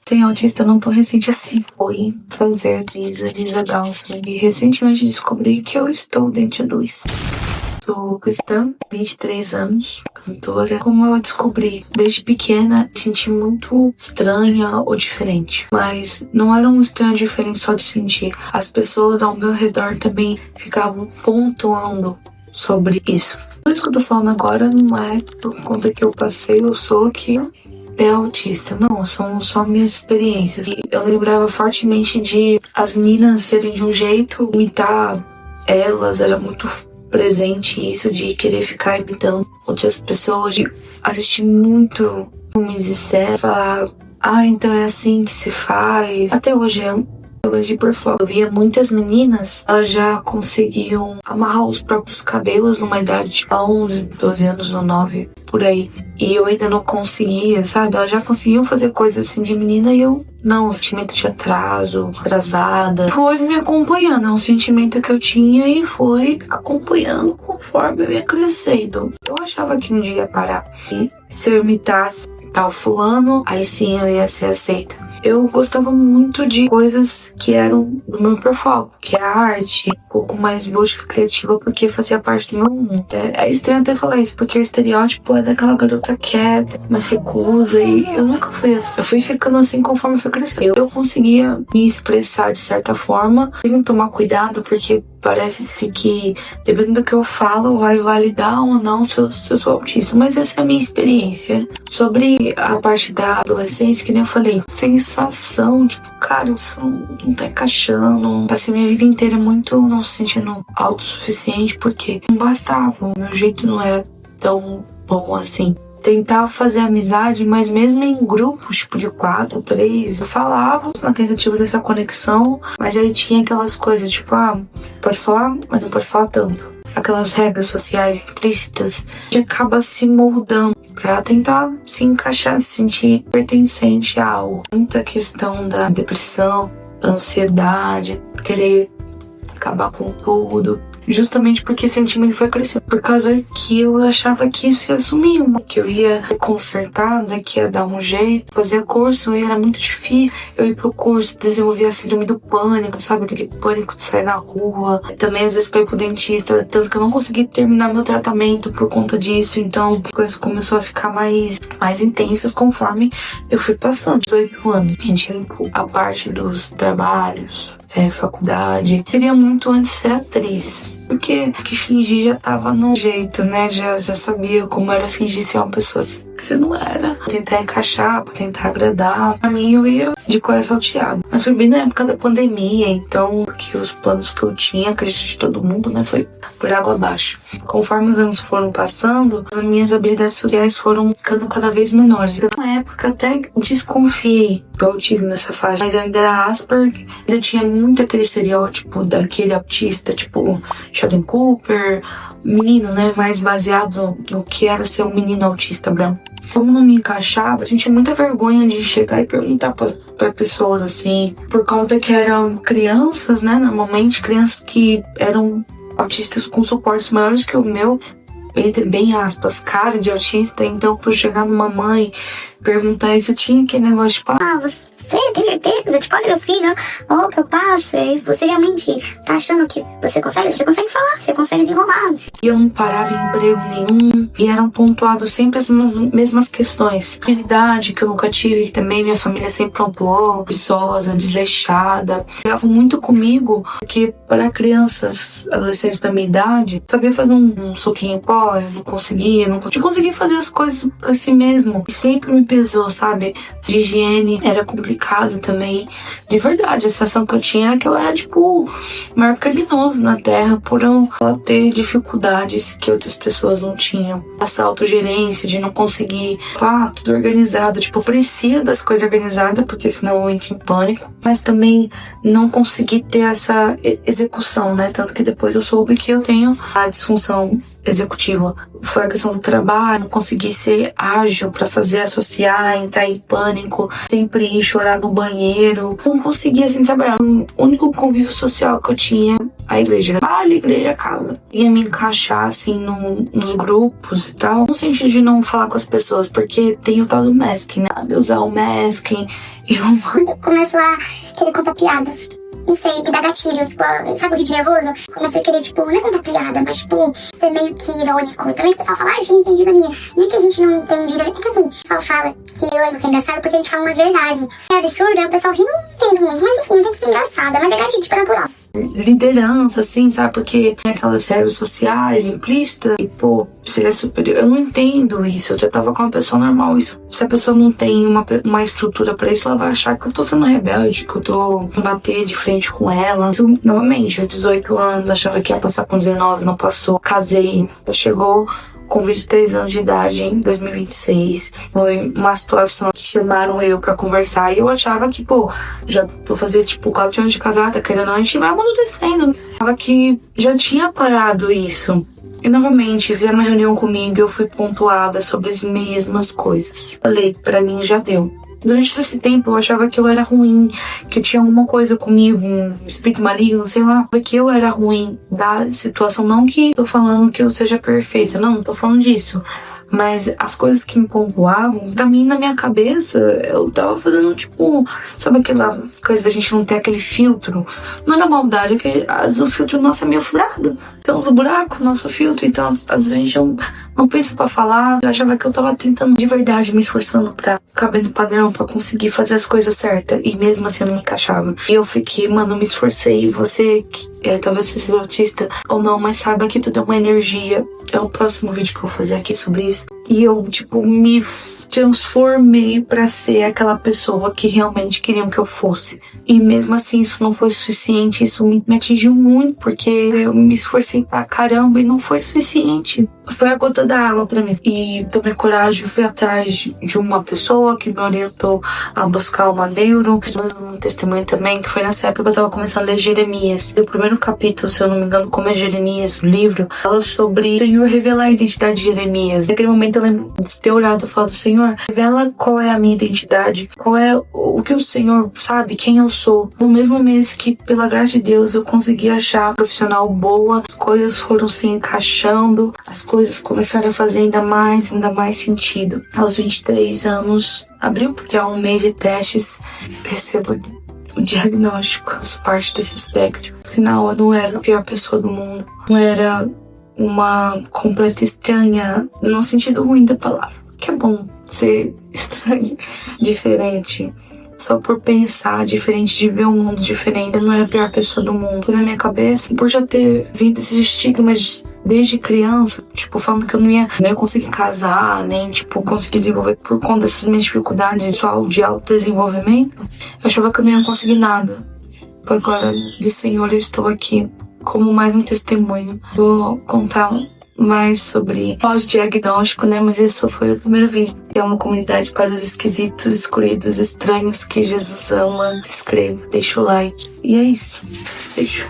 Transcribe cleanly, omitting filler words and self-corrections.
Tem autista não tão recente assim. Foi fazer Lisa Dawson. E recentemente descobri que eu estou dentro do Sou cristã, 23 anos, cantora. Como eu descobri desde pequena, me senti muito estranha ou diferente. Mas não era um estranho diferente só de sentir. As pessoas ao meu redor também ficavam pontuando sobre isso. Isso que eu tô falando agora não é por conta que eu passei, eu sou que é autista. Não, são só minhas experiências. E eu lembrava fortemente de as meninas serem de um jeito, imitar elas, era muito presente isso de querer ficar imitando outras pessoas, de assistir muito filmes e séries, falar, então é assim que se faz. Até hoje é de performance. Eu via muitas meninas, elas já conseguiam amarrar os próprios cabelos numa idade de 11, 12 anos ou 9, por aí. E eu ainda não conseguia, sabe? Elas já conseguiam fazer coisas assim de menina e eu não. Um sentimento de atraso, atrasada. Foi me acompanhando, é um sentimento que eu tinha e foi acompanhando conforme eu ia crescendo. Eu achava que um dia ia parar. E se eu imitasse tal fulano, aí sim eu ia ser aceita. Eu gostava muito de coisas que eram do meu hiperfoco, que é a arte, um pouco mais lúdica, criativa, porque fazia parte do meu mundo. É estranho até falar isso, porque o estereótipo é daquela garota quieta, mas recusa, e eu nunca fui assim. Eu fui ficando assim conforme eu fui crescendo. Eu conseguia me expressar de certa forma, sem tomar cuidado, porque parece-se que, dependendo do que eu falo, vai validar ou não se eu sou autista. Mas essa é a minha experiência. Sobre a parte da adolescência, que nem eu falei, sensação, tipo, cara, isso não tá encaixando. Passei minha vida inteira muito não se sentindo autossuficiente, porque não bastava, o meu jeito não era tão bom assim. Tentava fazer amizade, mas mesmo em grupos, tipo de 4, 3, eu falava na tentativa dessa conexão, mas aí tinha aquelas coisas, tipo, pode falar, mas não pode falar tanto. Aquelas regras sociais implícitas que acaba se moldando pra tentar se encaixar, se sentir pertencente a algo. Muita questão da depressão, ansiedade, querer acabar com tudo. Justamente porque esse sentimento foi crescendo. Por causa que eu achava que isso ia sumir, que eu ia consertar, que ia dar um jeito. Fazer curso e era muito difícil. Eu ir pro curso, desenvolver a síndrome do pânico, sabe? Aquele pânico de sair na rua. Também às vezes pra ir pro dentista. Tanto que eu não consegui terminar meu tratamento por conta disso. Então as coisas começaram a ficar mais intensas conforme eu fui passando. 18 anos. A gente limpou a parte dos trabalhos, faculdade. Eu queria muito antes ser atriz. Porque fingir já tava no jeito, né? Já sabia como era fingir ser uma pessoa que você não era. Tentar encaixar, pra tentar agradar. Pra mim, eu ia de coração salteado. Mas foi bem na época da pandemia, então, porque os planos que eu tinha, acredito de todo mundo, né? Foi por água abaixo. Conforme os anos foram passando, as minhas habilidades sociais foram ficando cada vez menores. Então, na época, eu até desconfiei do autismo nessa fase. Mas ainda era Asperger, ainda tinha muito aquele estereótipo daquele autista, tipo Sheldon Cooper, menino, né? Mais baseado no que era ser um menino autista branco. Como não me encaixava, eu sentia muita vergonha de chegar e perguntar pra pessoas assim, por conta que eram crianças, né? Normalmente crianças que eram autistas com suportes maiores que o meu, entre bem aspas, cara de autista. Então, pra eu chegar numa mãe, perguntar isso, tinha aquele negócio tipo, você tem certeza? Tipo, olha meu filho, olha o que eu passo, e você realmente tá achando que você consegue falar, você consegue desenrolar. E eu não parava em emprego nenhum, e eram pontuados sempre as mesmas questões. Habilidade que eu nunca tive, que também minha família sempre pontuou, preguiçosa, desleixada. Brigavam muito comigo, porque para crianças, adolescentes da minha idade, sabia fazer um suquinho em pó, eu não conseguia fazer as coisas assim mesmo. E sempre me pesou, sabe? De higiene era complicado também. De verdade, a sensação que eu tinha era que eu era, tipo, o maior criminoso na Terra por eu ter dificuldades que outras pessoas não tinham. Essa autogerência de não conseguir, tudo organizado. Tipo, eu preciso das coisas organizadas, porque senão eu entro em pânico. Mas também não consegui ter essa execução, né? Tanto que depois eu soube que eu tenho a disfunção executivo. Foi a questão do trabalho, não consegui ser ágil pra fazer associar, entrar em pânico, sempre ir chorar no banheiro. Não conseguia assim trabalhar. O único convívio social que eu tinha, a igreja. Trabalho, igreja, casa. Ia me encaixar assim nos grupos e tal. No sentido de não falar com as pessoas, porque tem o tal do masking, né? Usar o masking. Eu começo a querer contar piadas. Não sei, me dá gatilho, tipo, sabe o rir de nervoso? Começo a querer, tipo, não é contar piada, mas, tipo, ser meio que irônico. Também o pessoal fala, a gente não entende ironia. Nem que a gente não entende ironia. Porque assim, o pessoal fala que irônico é engraçado porque a gente fala umas verdades. É absurdo, aí o pessoal ri, não entende muito. Mas enfim, tem que ser engraçado, mas é gatilho, tipo, é natural. Liderança, assim, sabe? Porque tem aquelas regras sociais implícitas e, pô, seria superior. Eu não entendo isso. Eu já tava com uma pessoa normal. Isso. Se a pessoa não tem uma estrutura pra isso, ela vai achar que eu tô sendo rebelde, que eu tô bater de frente com ela. Isso, novamente, eu 18 anos, achava que ia passar com 19, não passou. Casei, chegou com 23 anos de idade em 2026. Foi uma situação que chamaram eu pra conversar e eu achava que, pô, já vou fazer tipo 4 anos de casada, querendo ou não, a gente vai amadurecendo. Eu achava que já tinha parado isso. E novamente, fizeram uma reunião comigo e eu fui pontuada sobre as mesmas coisas. Falei, pra mim já deu. Durante todo esse tempo eu achava que eu era ruim, que tinha alguma coisa comigo, um espírito maligno, sei lá, que eu era ruim da situação. Não que tô falando que eu seja perfeita, não tô falando disso. Mas as coisas que me pontuavam, pra mim, na minha cabeça, eu tava fazendo, tipo, sabe aquela coisa da gente não ter aquele filtro? Não era maldade, é que às vezes o filtro nosso é meio furado. Tem uns buracos no nosso filtro, então às vezes a gente não pensa pra falar. Eu achava que eu tava tentando de verdade, me esforçando pra caber no padrão, pra conseguir fazer as coisas certas. E mesmo assim eu não me encaixava. E eu fiquei, mano, me esforcei. Você, talvez você seja autista ou não, mas saiba que tudo é uma energia. É o próximo vídeo que eu vou fazer aqui sobre isso. E eu, tipo, me transformei pra ser aquela pessoa que realmente queriam que eu fosse. E mesmo assim, isso não foi suficiente. Isso me atingiu muito, porque eu me esforcei pra caramba e não foi suficiente. Foi a gota d'água pra mim. E tomei coragem, fui atrás de uma pessoa que me orientou a buscar uma neuro. Um testemunho também, que foi nessa época que eu tava começando a ler Jeremias. E o primeiro capítulo, se eu não me engano, como é Jeremias, o livro, fala sobre o Senhor revelar a identidade de Jeremias. Naquele momento eu lembro de ter orado e falado, Senhor, revela qual é a minha identidade, qual é o que o Senhor sabe, quem eu sou. No mesmo mês que, pela graça de Deus, eu consegui achar profissional boa, as coisas foram se encaixando, as coisas começaram a fazer ainda mais sentido. Aos 23 anos, abril, porque é um mês de testes, recebo o diagnóstico, faço parte desse espectro. Afinal, eu não era a pior pessoa do mundo, não era uma completa estranha, no sentido ruim da palavra. Que é bom ser estranho, diferente. Só por pensar diferente, de ver um mundo diferente, eu não era a pior pessoa do mundo. Na minha cabeça, por já ter vindo esses estigmas desde criança, tipo, falando que eu não ia conseguir casar, nem, tipo, conseguir desenvolver por conta dessas minhas dificuldades de autodesenvolvimento, eu achava que eu não ia conseguir nada. Agora, de Senhor, eu estou aqui como mais um testemunho. Vou contar mais sobre pós-diagnóstico, né? Mas esse só foi o primeiro vídeo. É uma comunidade para os esquisitos, excluídos, estranhos que Jesus ama. Se inscreva, deixa o like. E é isso. Beijo.